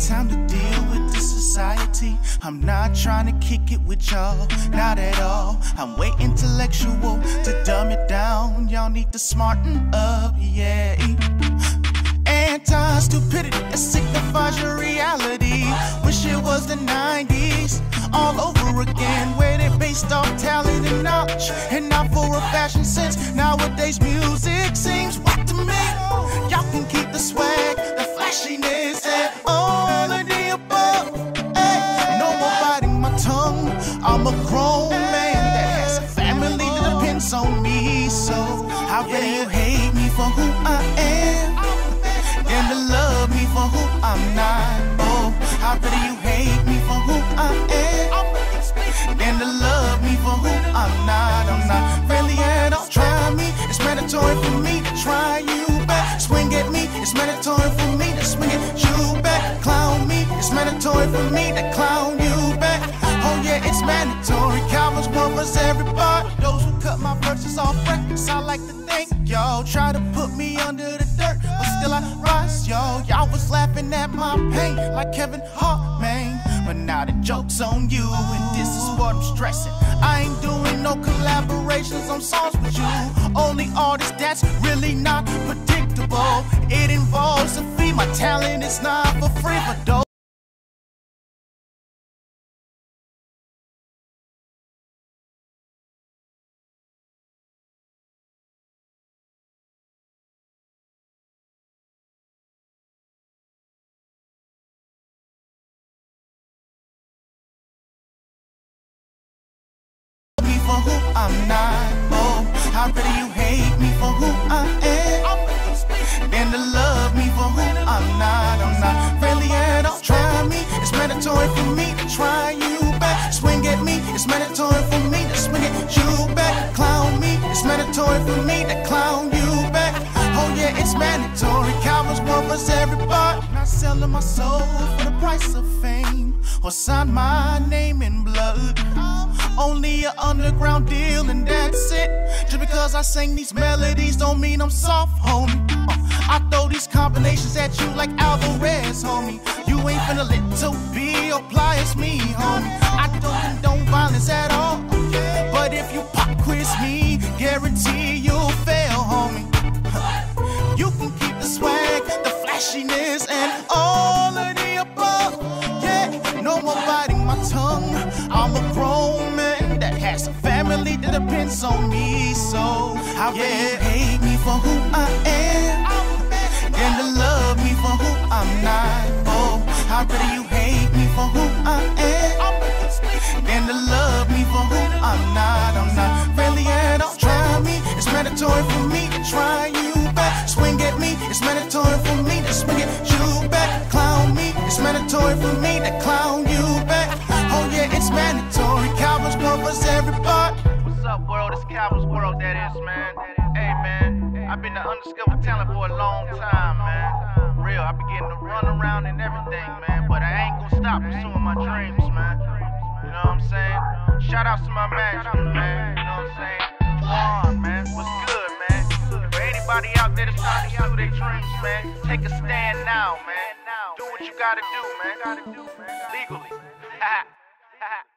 Time to deal with the society. I'm not trying to kick it with y'all, not at all. I'm way intellectual to dumb it down. Y'all need to smarten up, yeah. Anti-stupidity, that signifies your reality. Wish it was the 90s all over again, where they based off talent and knowledge and not for a fashion sense. Nowadays music seems whack to me. Y'all can keep the swag, the flashiness, and all of the above. Hey, no more biting my tongue. I'm a grown man that has a family that depends on me. So how dare you hate me for who I am, and to love me for who I'm not? Oh, how dare you hate me for who I am, and to love me for who I'm not? I'm not really at all. Try me, it's mandatory for me to try you back. Swing at me, it's mandatory for me to swing at you back. Clown me, it's mandatory for me to clown you back. Oh yeah, it's mandatory. Cowards, warriors, everybody. Those who cut my verses off records, I like to thank y'all. Try to put me under the dirt, but still I rise, y'all. Y'all was laughing at my pain like Kevin Hart, man. But now the joke's on you, and this is what I'm stressing. I ain't doing no collaborations on songs with you. Only artist that's really not predictable. It involves a fee. My talent is not for free, but those for who I'm not. Oh, how dare you hate me for who I am, and to love me for who I'm not. I'm not really at all. Try me, it's mandatory for me to try you back. Swing at me, it's mandatory for me to swing at you back. Clown me, it's mandatory for me to clown you back. Oh yeah, it's mandatory. Cowards, warriors, everybody. Not selling my soul for the price of fame, or sign my name in blood. Only an underground deal and that's it. Just because I sing these melodies don't mean I'm soft, homie. I throw these combinations at you like Alvarez, homie. You ain't finna little B or pliers me, homie. I don't condone violence at all, but if you pop quiz me, guarantee you'll fail, homie. You can keep the swag, the flashiness, and all of the above. Yeah, no more biting my tongue. I'm a grown man that has a family that depends on me. So how dare you hate me for who I am, and to love me for who I'm not? Oh, how dare you hate me for who I am, and to love me for who I'm not? I'm not really at all. Try me, it's mandatory for me to try you back. Swing at me, it's mandatory for me to swing at you back. Clown me, it's mandatory for me to clown you back. Oh yeah, it's mandatory. Cowards, warriors, everybody. What's up, world? It's Cowards World, that is, man. Hey, man, I've been the undiscovered talent for a long time, man. Real, I've been getting to run around and everything, man. But I ain't gonna stop pursuing my dreams, man. You know what I'm saying? Shout out to my management, man. You know what I'm saying? Juan, man. What's good, man? For anybody out there that's trying to pursue their dreams, man, take a stand now, man. Do what you gotta do, man. Legally. Ha ha.